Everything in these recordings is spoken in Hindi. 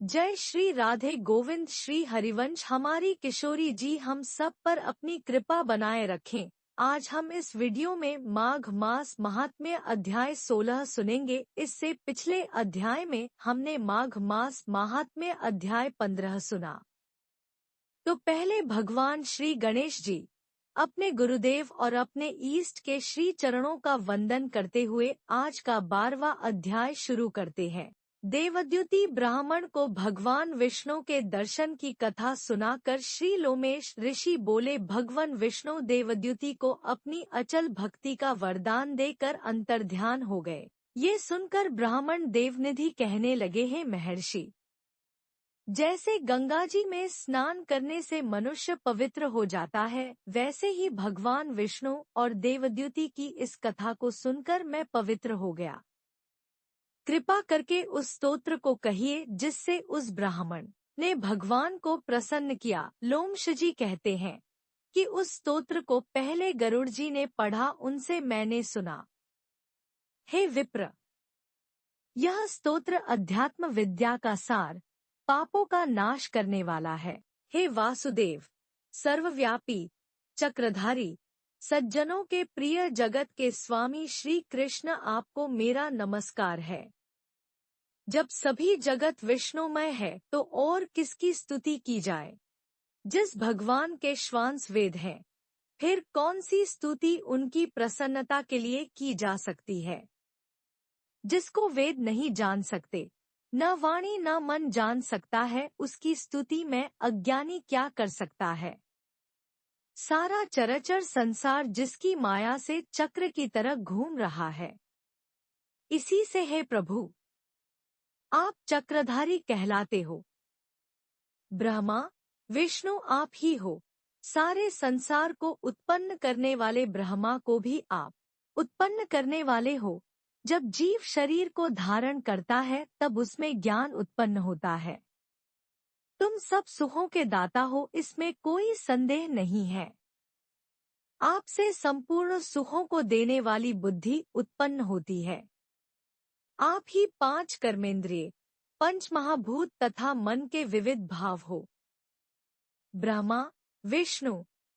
जय श्री राधे गोविंद श्री हरिवंश। हमारी किशोरी जी हम सब पर अपनी कृपा बनाए रखें। आज हम इस वीडियो में माघ मास महात्म्य अध्याय 16 सुनेंगे। इससे पिछले अध्याय में हमने माघ मास महात्म्य अध्याय 15 सुना। तो पहले भगवान श्री गणेश जी अपने गुरुदेव और अपने ईष्ट के श्री चरणों का वंदन करते हुए आज का 12वां अध्याय शुरू करते हैं। देवद्युति ब्राह्मण को भगवान विष्णु के दर्शन की कथा सुनाकर श्री लोमेश ऋषि बोले, भगवान विष्णु देवद्युति को अपनी अचल भक्ति का वरदान देकर अंतर्ध्यान हो गए। ये सुनकर ब्राह्मण देवनिधि कहने लगे, हैं महर्षि, जैसे गंगा जी में स्नान करने से मनुष्य पवित्र हो जाता है, वैसे ही भगवान विष्णु और देवद्युति की इस कथा को सुनकर मैं पवित्र हो गया। कृपा करके उस स्तोत्र को कहिए जिससे उस ब्राह्मण ने भगवान को प्रसन्न किया। लोमश जी कहते हैं कि उस स्तोत्र को पहले गरुड़ जी ने पढ़ा, उनसे मैंने सुना। हे विप्र, यह स्तोत्र अध्यात्म विद्या का सार, पापों का नाश करने वाला है। हे वासुदेव, सर्वव्यापी, चक्रधारी, सज्जनों के प्रिय, जगत के स्वामी श्री कृष्ण, आपको मेरा नमस्कार है। जब सभी जगत विष्णुमय है तो और किसकी स्तुति की जाए। जिस भगवान के श्वांस वेद हैं, फिर कौन सी स्तुति उनकी प्रसन्नता के लिए की जा सकती है। जिसको वेद नहीं जान सकते, न वाणी न मन जान सकता है, उसकी स्तुति में अज्ञानी क्या कर सकता है। सारा चराचर संसार जिसकी माया से चक्र की तरह घूम रहा है, इसी से है प्रभु आप चक्रधारी कहलाते हो। ब्रह्मा विष्णु आप ही हो। सारे संसार को उत्पन्न करने वाले ब्रह्मा को भी आप उत्पन्न करने वाले हो। जब जीव शरीर को धारण करता है तब उसमें ज्ञान उत्पन्न होता है। तुम सब सुखों के दाता हो, इसमें कोई संदेह नहीं है। आपसे संपूर्ण सुखों को देने वाली बुद्धि उत्पन्न होती है। आप ही 5 कर्मेंद्रिय, पंच महाभूत तथा मन के विविध भाव हो। ब्रह्मा विष्णु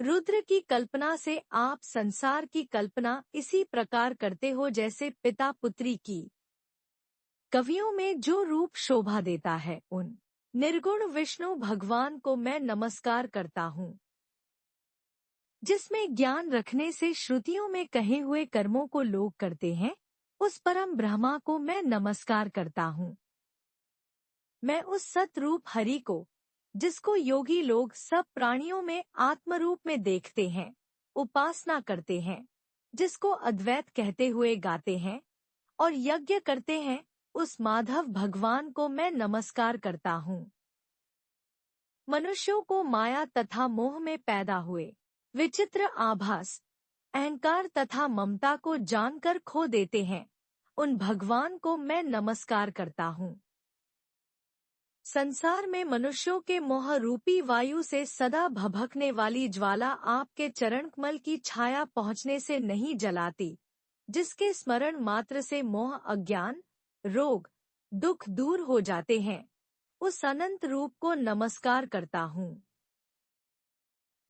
रुद्र की कल्पना से आप संसार की कल्पना इसी प्रकार करते हो जैसे पिता पुत्री की। कवियों में जो रूप शोभा देता है, उन निर्गुण विष्णु भगवान को मैं नमस्कार करता हूँ। जिसमें ज्ञान रखने से श्रुतियों में कहे हुए कर्मों को लोग करते हैं, उस परम ब्रह्मा को मैं नमस्कार करता हूँ। मैं उस सतरूप हरि को, जिसको योगी लोग सब प्राणियों में आत्मरूप में देखते हैं, उपासना करते हैं, जिसको अद्वैत कहते हुए गाते हैं और यज्ञ करते हैं, उस माधव भगवान को मैं नमस्कार करता हूँ। मनुष्यों को माया तथा मोह में पैदा हुए विचित्र आभास, अहंकार तथा ममता को जानकर खो देते हैं, उन भगवान को मैं नमस्कार करता हूँ। संसार में मनुष्यों के मोह रूपी वायु से सदा भभकने वाली ज्वाला आपके चरण कमल की छाया पहुँचने से नहीं जलाती, जिसके स्मरण मात्र से मोह, अज्ञान, रोग, दुख दूर हो जाते हैं, उस अनंत रूप को नमस्कार करता हूँ।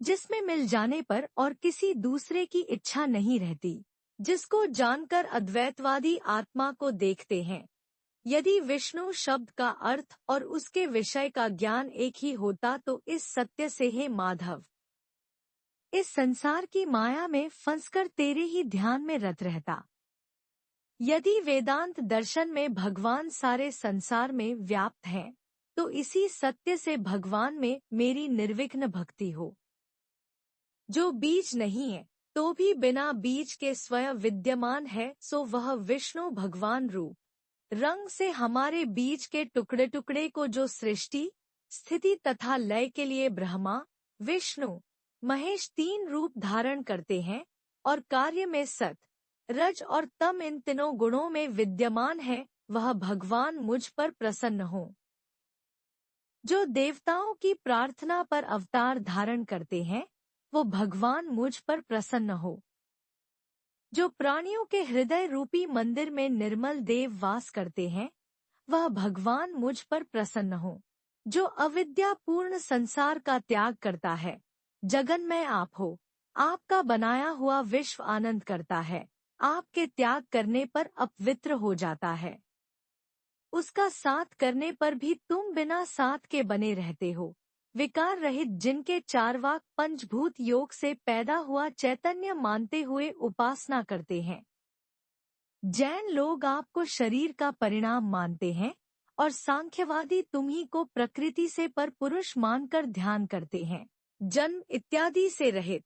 जिसमें मिल जाने पर और किसी दूसरे की इच्छा नहीं रहती, जिसको जानकर अद्वैतवादी आत्मा को देखते हैं। यदि विष्णु शब्द का अर्थ और उसके विषय का ज्ञान एक ही होता तो इस सत्य से हे माधव, इस संसार की माया में फंसकर तेरे ही ध्यान में रत रहता। यदि वेदांत दर्शन में भगवान सारे संसार में व्याप्त हैं, तो इसी सत्य से भगवान में मेरी निर्विघ्न भक्ति हो। जो बीज नहीं है तो भी बिना बीज के स्वयं विद्यमान है, सो वह विष्णु भगवान रूप रंग से हमारे बीज के टुकड़े टुकड़े को जो सृष्टि, स्थिति तथा लय के लिए ब्रह्मा विष्णु महेश 3 रूप धारण करते हैं और कार्य में सत, रज और तम इन तीनों गुणों में विद्यमान है, वह भगवान मुझ पर प्रसन्न हो। जो देवताओं की प्रार्थना पर अवतार धारण करते हैं, वो भगवान मुझ पर प्रसन्न हो। जो प्राणियों के हृदय रूपी मंदिर में निर्मल देव वास करते हैं, वह भगवान मुझ पर प्रसन्न हो। जो अविद्यापूर्ण संसार का त्याग करता है, जगन्मय आप हो। आपका बनाया हुआ विश्व आनंद करता है, आपके त्याग करने पर अपवित्र हो जाता है। उसका साथ करने पर भी तुम बिना साथ के बने रहते हो। विकार रहित जिनके चारवाक पंचभूत योग से पैदा हुआ चैतन्य मानते हुए उपासना करते हैं। जैन लोग आपको शरीर का परिणाम मानते हैं और सांख्यवादी तुम्ही को प्रकृति से पर पुरुष मानकर ध्यान करते हैं। जन्म इत्यादि से रहित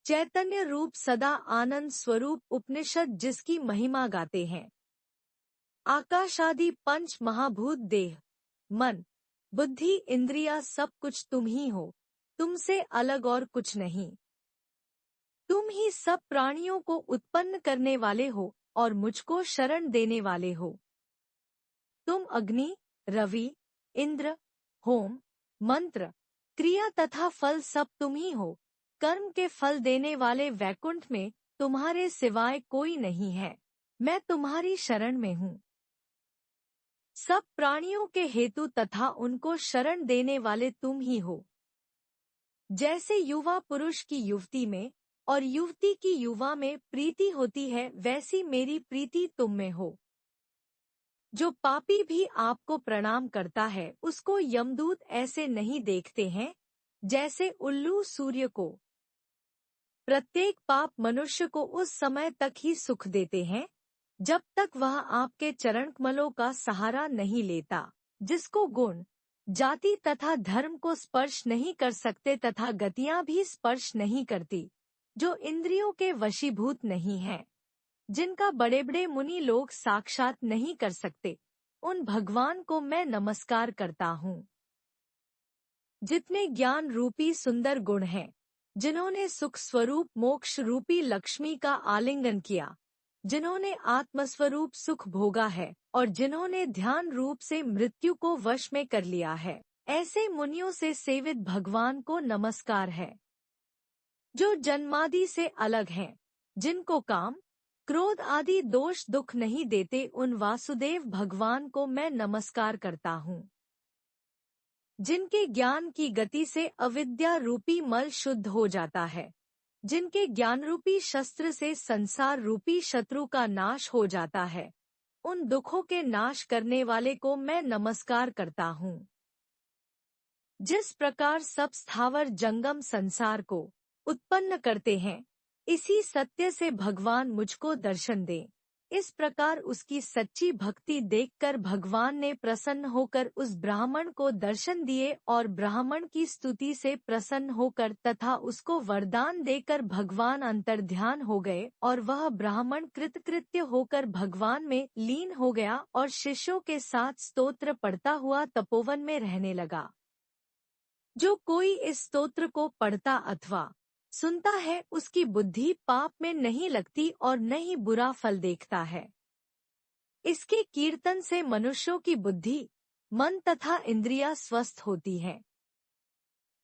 चैतन्य रूप सदा आनंद स्वरूप उपनिषद जिसकी महिमा गाते हैं। आकाश आदि पंच महाभूत देह, मन, बुद्धि, इंद्रिया सब कुछ तुम ही हो, तुमसे अलग और कुछ नहीं। तुम ही सब प्राणियों को उत्पन्न करने वाले हो और मुझको शरण देने वाले हो। तुम अग्नि, रवि, इंद्र, होम, मंत्र, क्रिया तथा फल सब तुम ही हो। कर्म के फल देने वाले वैकुंठ में तुम्हारे सिवाय कोई नहीं है। मैं तुम्हारी शरण में हूँ। सब प्राणियों के हेतु तथा उनको शरण देने वाले तुम ही हो। जैसे युवा पुरुष की युवती में और युवती की युवा में प्रीति होती है, वैसी मेरी प्रीति तुम में हो। जो पापी भी आपको प्रणाम करता है, उसको यमदूत ऐसे नहीं देखते हैं जैसे उल्लू सूर्य को। प्रत्येक पाप मनुष्य को उस समय तक ही सुख देते हैं जब तक वह आपके चरण कमलों का सहारा नहीं लेता, जिसको गुण, जाति तथा धर्म को स्पर्श नहीं कर सकते तथा गतियां भी स्पर्श नहीं करती, जो इंद्रियों के वशीभूत नहीं हैं, जिनका बड़े बड़े मुनि लोग साक्षात नहीं कर सकते, उन भगवान को मैं नमस्कार करता हूँ। जितने ज्ञान रूपी सुंदर गुण हैं, जिन्होंने सुख स्वरूप मोक्ष रूपी लक्ष्मी का आलिंगन किया, जिन्होंने आत्मस्वरूप सुख भोगा है और जिन्होंने ध्यान रूप से मृत्यु को वश में कर लिया है, ऐसे मुनियों से सेवित भगवान को नमस्कार है। जो जन्मादि से अलग हैं, जिनको काम, क्रोध आदि दोष दुख नहीं देते, उन वासुदेव भगवान को मैं नमस्कार करता हूँ। जिनके ज्ञान की गति से अविद्या रूपी मल शुद्ध हो जाता है, जिनके ज्ञान रूपी शस्त्र से संसार रूपी शत्रु का नाश हो जाता है, उन दुखों के नाश करने वाले को मैं नमस्कार करता हूँ। जिस प्रकार सब स्थावर जंगम संसार को उत्पन्न करते हैं, इसी सत्य से भगवान मुझको दर्शन दे। इस प्रकार उसकी सच्ची भक्ति देखकर भगवान ने प्रसन्न होकर उस ब्राह्मण को दर्शन दिए और ब्राह्मण की स्तुति से प्रसन्न होकर तथा उसको वरदान देकर भगवान अंतर्ध्यान हो गए और वह ब्राह्मण कृतकृत्य होकर भगवान में लीन हो गया और शिष्यों के साथ स्तोत्र पढ़ता हुआ तपोवन में रहने लगा। जो कोई इस स्तोत्र को पढ़ता अथवा सुनता है, उसकी बुद्धि पाप में नहीं लगती और न ही बुरा फल देखता है। इसके कीर्तन से मनुष्यों की बुद्धि, मन तथा इंद्रियां स्वस्थ होती हैं।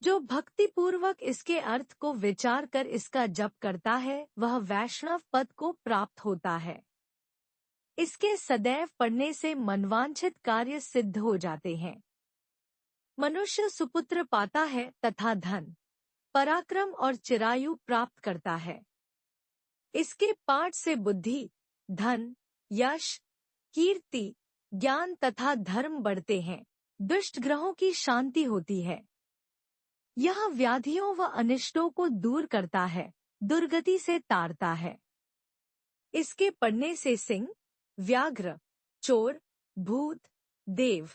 जो भक्तिपूर्वक इसके अर्थ को विचार कर इसका जप करता है, वह वैष्णव पद को प्राप्त होता है। इसके सदैव पढ़ने से मनवांछित कार्य सिद्ध हो जाते हैं। मनुष्य सुपुत्र पाता है तथा धन, पराक्रम और चिरायु प्राप्त करता है। इसके पाठ से बुद्धि, धन, यश, कीर्ति, ज्ञान तथा धर्म बढ़ते हैं। दुष्ट ग्रहों की शांति होती है। यह व्याधियों व अनिष्टों को दूर करता है, दुर्गति से तारता है। इसके पढ़ने से सिंह, व्याघ्र, चोर, भूत, देव,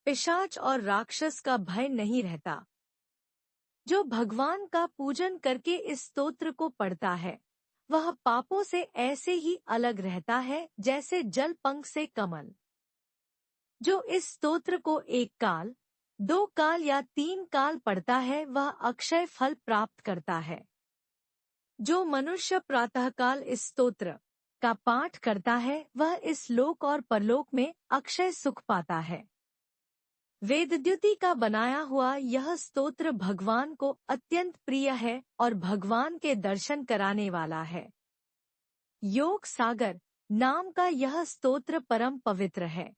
पिशाच और राक्षस का भय नहीं रहता। जो भगवान का पूजन करके इस स्तोत्र को पढ़ता है, वह पापों से ऐसे ही अलग रहता है जैसे जल पंख से कमल। जो इस स्तोत्र को 1 काल, 2 काल या 3 काल पढ़ता है, वह अक्षय फल प्राप्त करता है। जो मनुष्य प्रातःकाल इस स्तोत्र का पाठ करता है, वह इस लोक और परलोक में अक्षय सुख पाता है। वेदद्युति का बनाया हुआ यह स्तोत्र भगवान को अत्यंत प्रिय है और भगवान के दर्शन कराने वाला है। योग सागर नाम का यह स्तोत्र परम पवित्र है।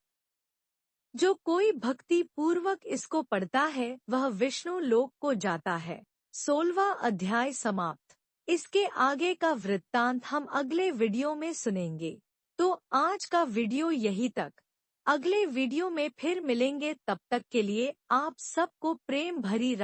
जो कोई भक्ति पूर्वक इसको पढ़ता है वह विष्णु लोक को जाता है। 16वां अध्याय समाप्त। इसके आगे का वृत्तांत हम अगले वीडियो में सुनेंगे। तो आज का वीडियो यही तक। अगले वीडियो में फिर मिलेंगे, तब तक के लिए आप सबको प्रेम भरी